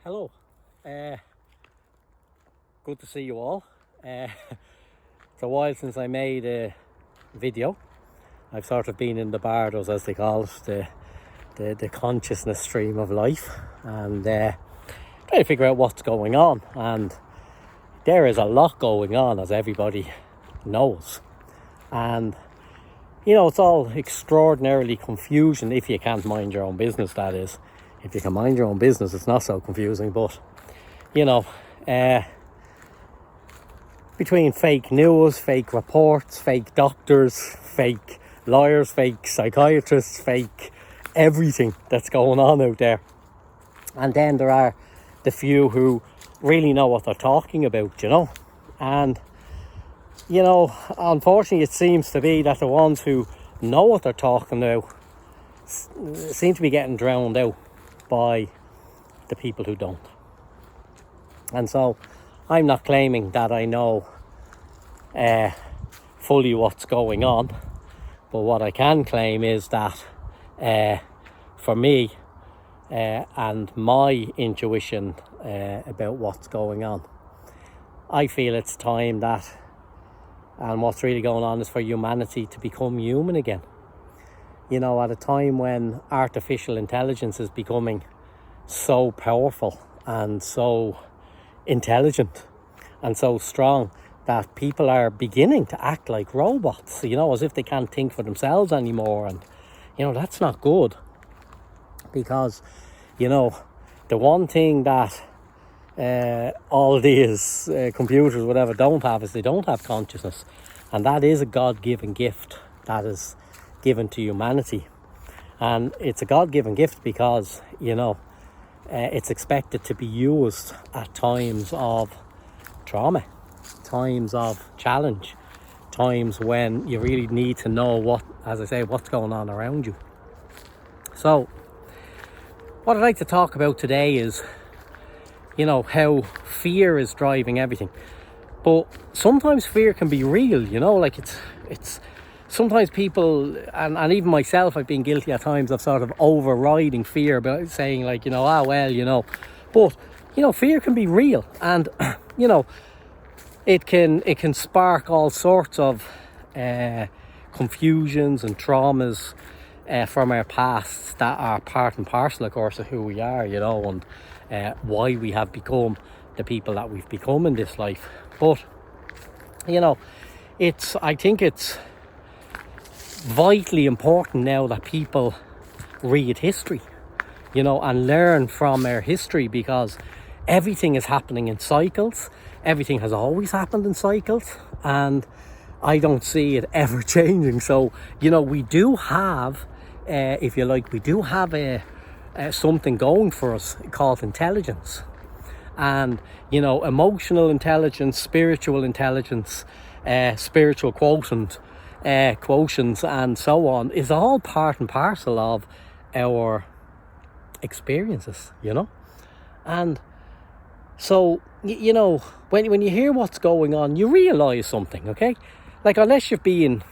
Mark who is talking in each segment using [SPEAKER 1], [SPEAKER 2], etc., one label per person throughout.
[SPEAKER 1] Hello, good to see you all. It's a while since I made a video. I've sort of been in the bardos, as they call it, the consciousness stream of life, and trying to figure out what's going on. And there is a lot going on, as everybody knows. And it's all extraordinarily confusing if you can't mind your own business, that is. If you can mind your own business, it's not so confusing, but between fake news, fake reports, fake doctors, fake lawyers, fake psychiatrists, fake everything that's going on out there. And then there are the few who really know what they're talking about, and unfortunately it seems to be that the ones who know what they're talking about seem to be getting drowned out by the people who don't. And so I'm not claiming that I know fully what's going on, but what I can claim is that for me and my intuition about what's going on, I feel it's time that, and what's really going on is for humanity to become human again. At a time when artificial intelligence is becoming so powerful and so intelligent and so strong that people are beginning to act like robots, as if they can't think for themselves anymore. And, that's not good, because, the one thing that all these computers, whatever, don't have is they don't have consciousness. And that is a God-given gift that is given to humanity. And it's a God-given gift because, it's expected to be used at times of trauma, times of challenge, times when you really need to know what's going on around you. So what I'd like to talk about today is, how fear is driving everything. But sometimes fear can be real, like it's sometimes people, and even myself, I've been guilty at times of sort of overriding fear, about saying like, but, fear can be real, and, it can spark all sorts of confusions and traumas from our past that are part and parcel, of course, of who we are, and why we have become the people that we've become in this life. But, I think it's vitally important now that people read history, and learn from our history, because everything is happening in cycles. Everything has always happened in cycles, and I don't see it ever changing. So, we do have, something going for us called intelligence. And, emotional intelligence, spiritual intelligence, spiritual quotients, and so on is all part and parcel of our experiences, And so, when you hear what's going on, you realise something, okay? Like, unless you've been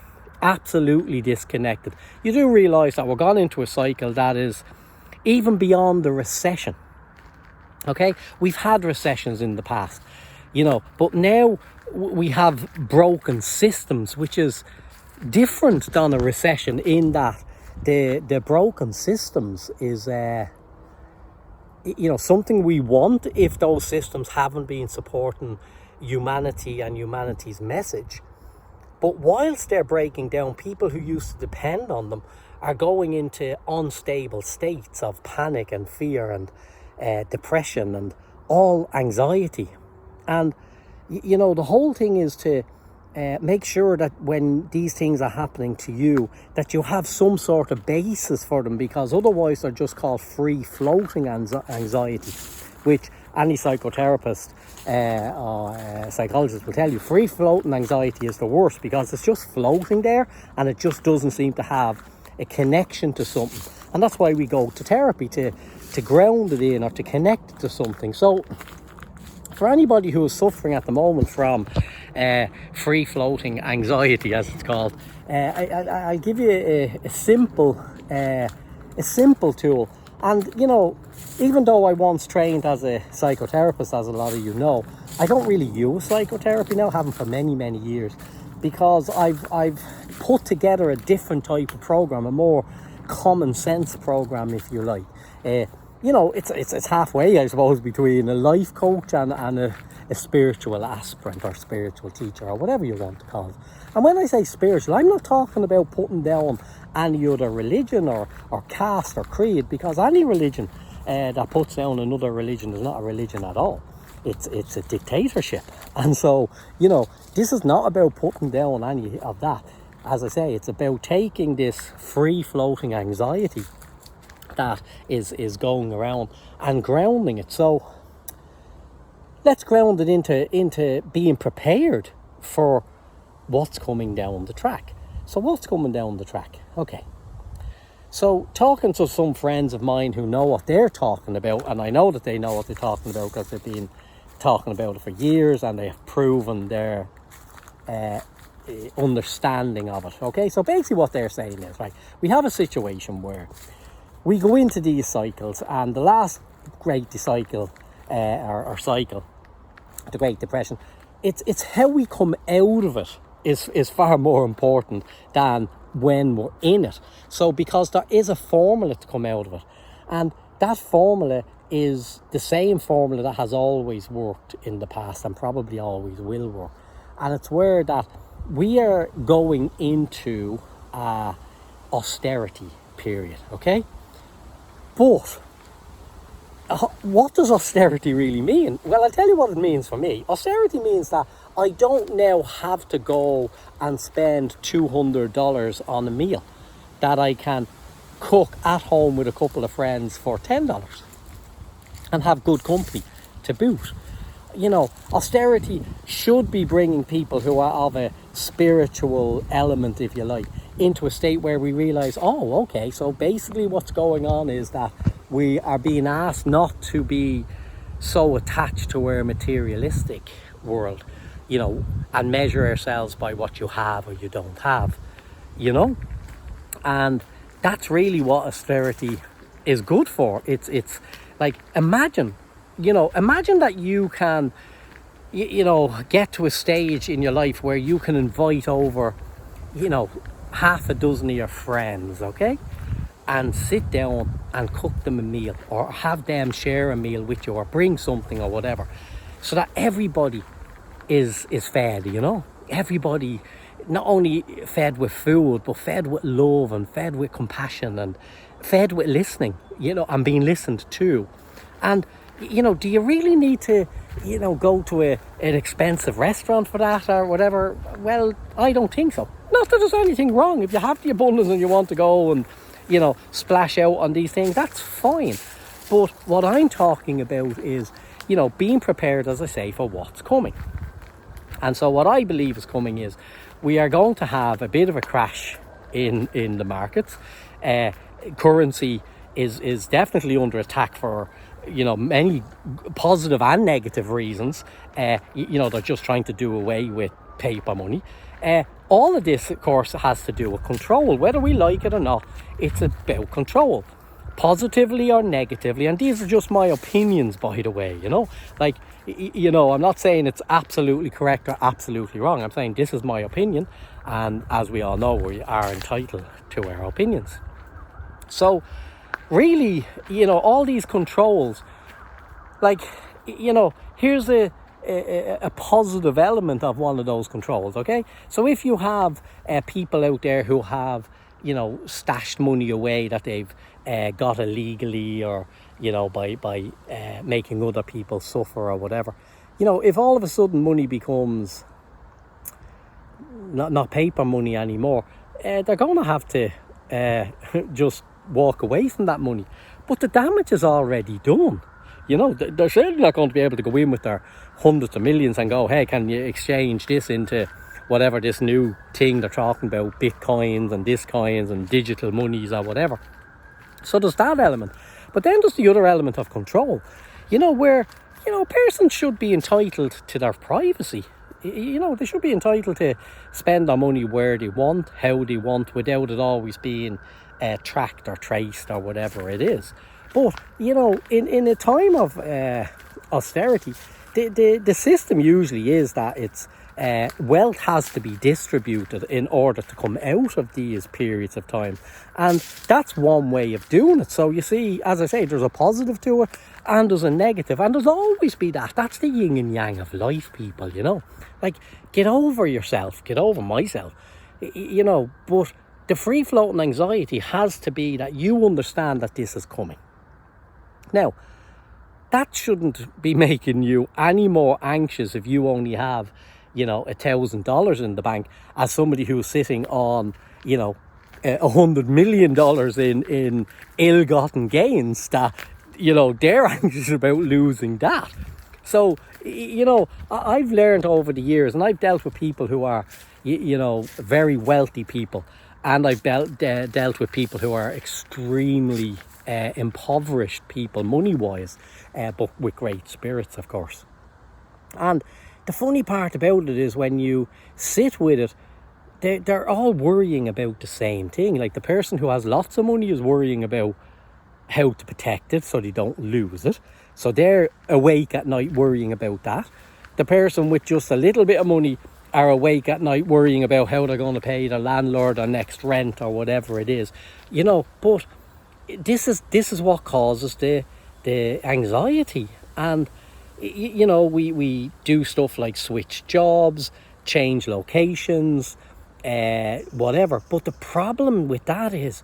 [SPEAKER 1] absolutely disconnected, you do realise that we're gone into a cycle that is even beyond the recession, okay? We've had recessions in the past, but now we have broken systems, which is different than a recession, in that the broken systems is something we want if those systems haven't been supporting humanity and humanity's message. But whilst they're breaking down, people who used to depend on them are going into unstable states of panic and fear and depression and all anxiety. And the whole thing is to make sure that when these things are happening to you, that you have some sort of basis for them, because otherwise they're just called free-floating anxiety, which any psychotherapist or psychologist will tell you. Free-floating anxiety is the worst, because it's just floating there and it just doesn't seem to have a connection to something. And that's why we go to therapy, to ground it in, or to connect it to something. So for anybody who is suffering at the moment from free-floating anxiety, as it's called, I'll give you a simple tool. And even though I once trained as a psychotherapist, as a lot of you know, I don't really use psychotherapy now, haven't for many, many years, because I've put together a different type of program, a more common sense program, if you like. It's halfway, I suppose, between a life coach and a spiritual aspirant or spiritual teacher or whatever you want to call it. And when I say spiritual, I'm not talking about putting down any other religion or caste or creed, because any religion that puts down another religion is not a religion at all. It's a dictatorship. And so, this is not about putting down any of that. As I say, it's about taking this free-floating anxiety that is going around and grounding it. So let's ground it into being prepared for what's coming down the track. So what's coming down the track? Okay. So talking to some friends of mine who know what they're talking about, and I know that they know what they're talking about because they've been talking about it for years and they have proven their understanding of it. Okay, so basically what they're saying is, right, we have a situation where we go into these cycles, and the last great cycle, the Great Depression, it's how we come out of it is far more important than when we're in it. So because there is a formula to come out of it, and that formula is the same formula that has always worked in the past and probably always will work. And it's where that we are going into a austerity period, okay? But what does austerity really mean? Well, I'll tell you what it means for me. Austerity means that I don't now have to go and spend $200 on a meal that I can cook at home with a couple of friends for $10 and have good company to boot. Austerity should be bringing people who are of a spiritual element, if you like, into a state where we realize, oh, okay, so basically what's going on is that we are being asked not to be so attached to our materialistic world, and measure ourselves by what you have or you don't have, and that's really what austerity is good for. It's like, imagine that you can, get to a stage in your life where you can invite over, half a dozen of your friends, okay? And sit down and cook them a meal, or have them share a meal with you, or bring something or whatever, so that everybody is fed, Everybody not only fed with food, but fed with love and fed with compassion and fed with listening, and being listened to. And, do you really need to, go to an expensive restaurant for that or whatever? Well, I don't think so. Not that there's anything wrong. If you have the abundance and you want to go and, splash out on these things, that's fine. But what I'm talking about is, being prepared, as I say, for what's coming. And so what I believe is coming is we are going to have a bit of a crash in the markets. Currency is definitely under attack for, many positive and negative reasons. They're just trying to do away with paper money. All of this, of course, has to do with control. Whether we like it or not, it's about control, positively or negatively. And these are just my opinions, by the way, I'm not saying it's absolutely correct or absolutely wrong. I'm saying this is my opinion. And as we all know, we are entitled to our opinions. So really, all these controls, here's a positive element of one of those controls, okay? So if you have people out there who have, stashed money away that they've got illegally, or, by making other people suffer or whatever, if all of a sudden money becomes not paper money anymore, they're going to have to just walk away from that money. But the damage is already done. They're certainly not going to be able to go in with their hundreds of millions and go, hey, can you exchange this into whatever this new thing they're talking about, bitcoins and discoins and digital monies or whatever. So there's that element. But then there's the other element of control, where, a person should be entitled to their privacy. They should be entitled to spend their money where they want, how they want, without it always being tracked or traced or whatever it is. But, you know, in a time of austerity, the system usually is that it's wealth has to be distributed in order to come out of these periods of time. And that's one way of doing it. So you see, as I say, there's a positive to it and there's a negative. And there's always be that. That's the yin and yang of life, people, you know. Like, get over yourself, get over myself, you know. But the free-floating anxiety has to be that you understand that this is coming. Now, that shouldn't be making you any more anxious if you only have, you know, $1,000 in the bank as somebody who's sitting on, you know, $100 million in ill-gotten gains that, you know, they're anxious about losing that. So, you know, I've learned over the years, and I've dealt with people who are, you know, very wealthy people, and I've dealt with people who are extremely impoverished people money-wise, but with great spirits, of course. And the funny part about it is when you sit with it, they're all worrying about the same thing. Like, the person who has lots of money is worrying about how to protect it so they don't lose it. So they're awake at night worrying about that. The person with just a little bit of money are awake at night worrying about how they're going to pay the landlord their next rent or whatever it is. You know, but this is what causes the anxiety. And you know, we do stuff like switch jobs, change locations, whatever. But the problem with that is,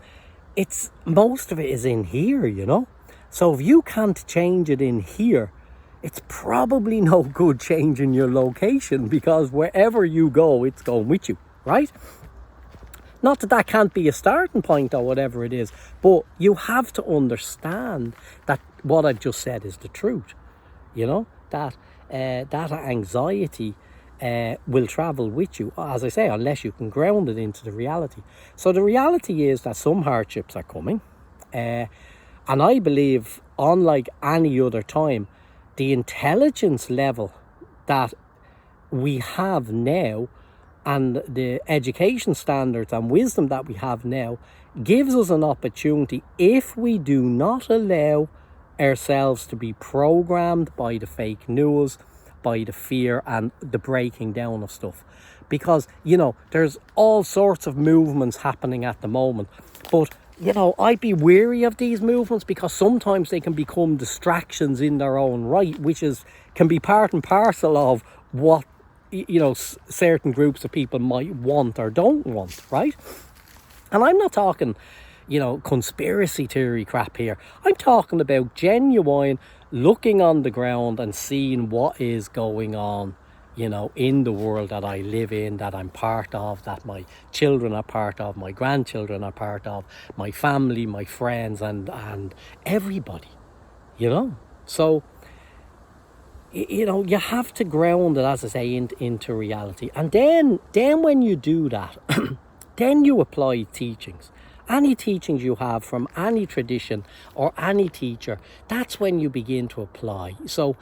[SPEAKER 1] it's most of it is in here, you know. So if you can't change it in here, it's probably no good changing your location, because wherever you go, it's going with you, right? Not that that can't be a starting point or whatever it is, but you have to understand that what I've just said is the truth. You know, that that anxiety will travel with you, as I say, unless you can ground it into the reality. So the reality is that some hardships are coming. And I believe, unlike any other time, the intelligence level that we have now and the education standards and wisdom that we have now gives us an opportunity, if we do not allow ourselves to be programmed by the fake news, by the fear and the breaking down of stuff. Because, you know, there's all sorts of movements happening at the moment. But, you know, I'd be wary of these movements, because sometimes they can become distractions in their own right, which can be part and parcel of what, you know, certain groups of people might want or don't want, right? And I'm not talking, you know, conspiracy theory crap here. I'm talking about genuine looking on the ground and seeing what is going on, you know, in the world that I live in, that I'm part of, that my children are part of, my grandchildren are part of, my family, my friends, and everybody, you know. So, you know, you have to ground it, as I say, into reality. And then when you do that, then you apply teachings. Any teachings you have from any tradition or any teacher, that's when you begin to apply. So,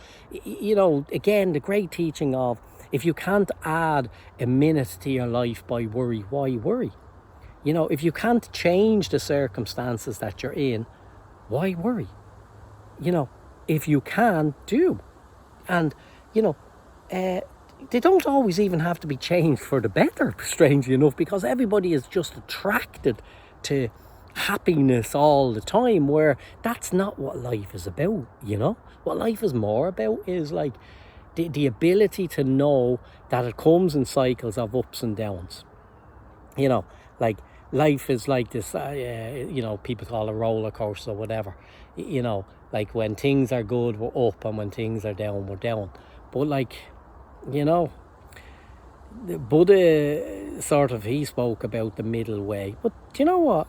[SPEAKER 1] you know, again, the great teaching of, if you can't add a minute to your life by worry, why worry? You know, if you can't change the circumstances that you're in, why worry? You know, if you can, do. And, you know, they don't always even have to be changed for the better, strangely enough, because everybody is just attracted to happiness all the time, where that's not what life is about, you know. What life is more about is like the ability to know that it comes in cycles of ups and downs. You know, like life is like this, you know, people call it a roller coaster or whatever. You know, like when things are good, we're up, and when things are down, we're down. But like, you know, the Buddha he spoke about the middle way. But do you know what?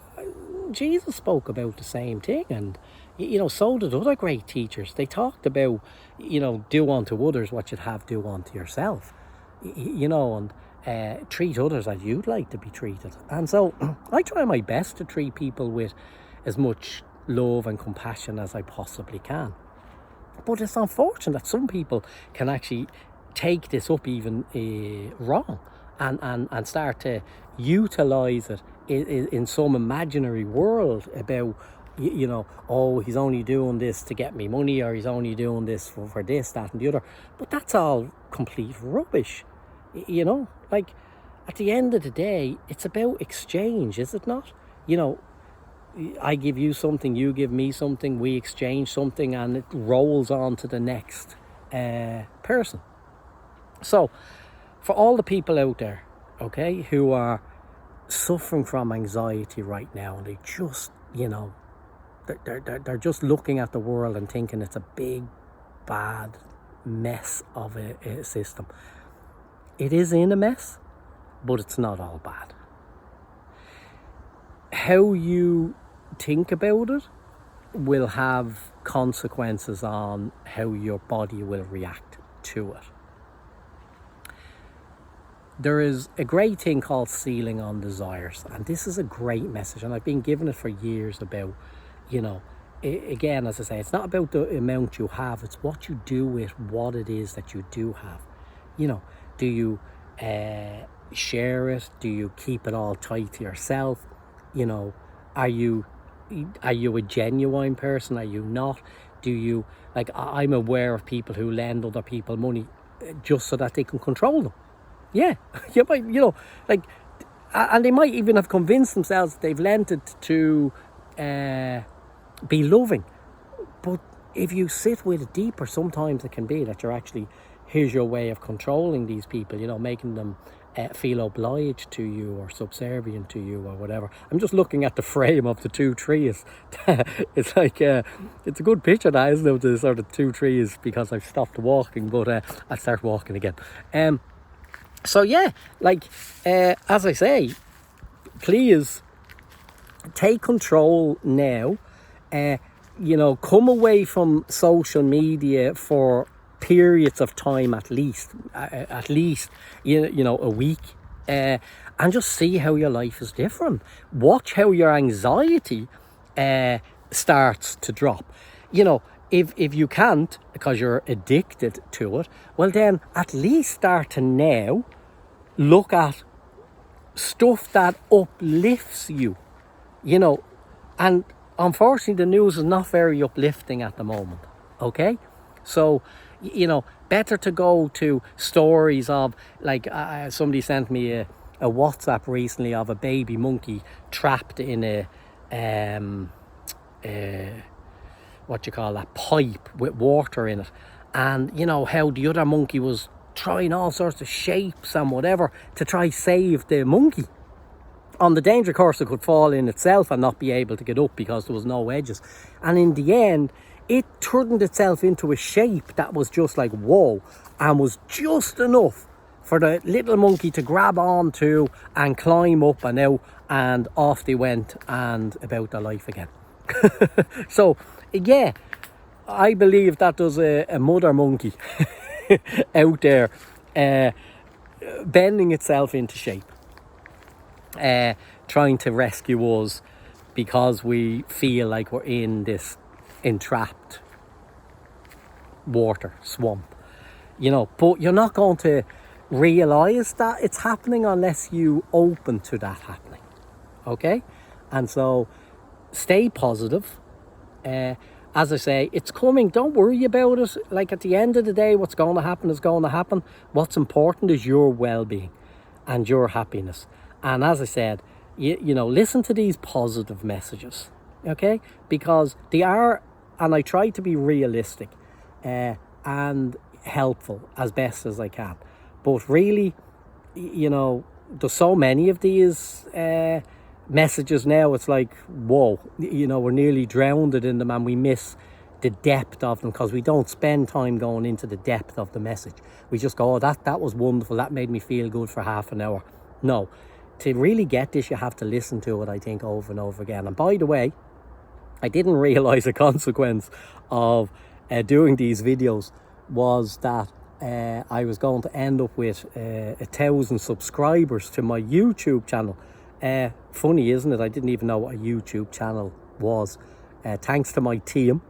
[SPEAKER 1] Jesus spoke about the same thing, and, you know, so did other great teachers. They talked about, you know, do unto others what you'd have do unto yourself. You know, and treat others as you'd like to be treated. And so I try my best to treat people with as much love and compassion as I possibly can. But it's unfortunate that some people can actually take this up even wrong and start to utilise it in some imaginary world about You know, oh, he's only doing this to get me money, or he's only doing this for this, that and the other. But that's all complete rubbish. You know, like, at the end of the day, it's about exchange, is it not? You know, I give you something, you give me something, we exchange something, and it rolls on to the next person. So, for all the people out there, okay, who are suffering from anxiety right now, and they just, you know, they're just looking at the world and thinking it's a big, bad mess of a system. It is in a mess, but it's not all bad. How you think about it will have consequences on how your body will react to it. There is a great thing called ceiling on desires, and this is a great message, and I've been giving it for years about, you know, again, as I say, it's not about the amount you have, it's what you do with what it is that you do have. You know, do you share it? Do you keep it all tight to yourself? You know, are you a genuine person? Are you not? Do you, like, I'm aware of people who lend other people money just so that they can control them. Yeah, you might, you know, like, and they might even have convinced themselves that they've lent it to be loving. But if you sit with it deeper, sometimes it can be that you're actually, here's your way of controlling these people, you know, making them feel obliged to you or subservient to you or whatever. I'm just looking at the frame of the two trees. It's like, it's a good picture, that, isn't it, the sort of two trees, because I've stopped walking, but I'll start walking again. So yeah, like, as I say, please take control now. You know, come away from social media for periods of time, at least you know, a week, and just see how your life is different. Watch how your anxiety starts to drop. You know, if you can't, because you're addicted to it, well then at least start to now look at stuff that uplifts you, you know. And unfortunately the news is not very uplifting at the moment, okay? So, you know, better to go to stories of, like, somebody sent me a WhatsApp recently of a baby monkey trapped in a what you call that, pipe with water in it, and you know how the other monkey was trying all sorts of shapes and whatever to try save the monkey. On the danger course, it could fall in itself and not be able to get up because there was no edges, and in the end it turned itself into a shape that was just like whoa, and was just enough for the little monkey to grab onto and climb up and out, and off they went and about their life again. So yeah, I believe that there's a mother monkey out there bending itself into shape, trying to rescue us because we feel like we're in this entrapped water swamp, you know. But you're not going to realize that it's happening unless you open to that happening, okay? And so stay positive. As I say, it's coming. Don't worry about it. Like, at the end of the day, what's going to happen is going to happen. What's important is your well-being and your happiness. And as I said, you know, listen to these positive messages, okay? Because they are, and I try to be realistic and helpful as best as I can. But really, you know, there's so many of these messages now, it's like, whoa, you know, we're nearly drowned in them, and we miss the depth of them because we don't spend time going into the depth of the message. We just go, oh, that was wonderful, that made me feel good for half an hour. No, to really get this, you have to listen to it, I think, over and over again. And by the way, I didn't realize a consequence of doing these videos was that I was going to end up with 1,000 subscribers to my YouTube channel. Funny, isn't it? I didn't even know what a YouTube channel was. Thanks to my team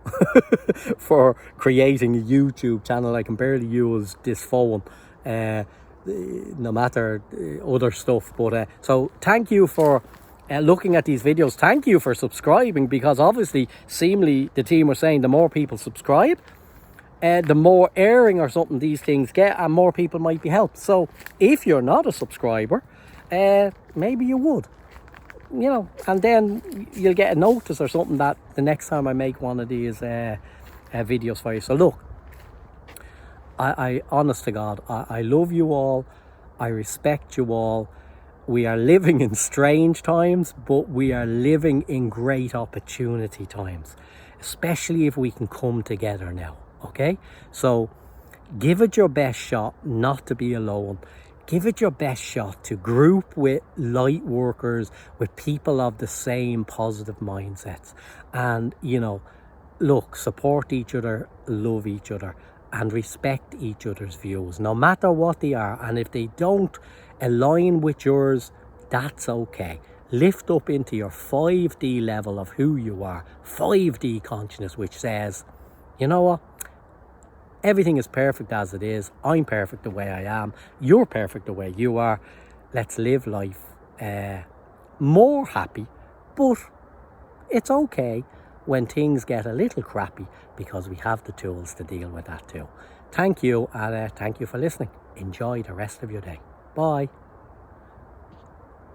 [SPEAKER 1] for creating a YouTube channel. I can barely use this phone, no matter other stuff. But so thank you for looking at these videos. Thank you for subscribing, because obviously, seemingly, the team were saying the more people subscribe, the more airing or something these things get, and more people might be helped. So if you're not a subscriber, maybe you would, you know, and then you'll get a notice or something that the next time I make one of these videos for you. So look, I honest to God, I love you all. I respect you all. We are living in strange times, but we are living in great opportunity times, especially if we can come together now, okay? So give it your best shot not to be alone. Give it your best shot to group with light workers, with people of the same positive mindsets. And, you know, look, support each other, love each other, and respect each other's views, no matter what they are. And if they don't align with yours, that's okay. Lift up into your 5D level of who you are, 5D consciousness, which says, you know what? Everything is perfect as it is. I'm perfect the way I am. You're perfect the way you are. Let's live life more happy, but it's okay when things get a little crappy, because we have the tools to deal with that too. Thank you, and thank you for listening. Enjoy the rest of your day. Bye.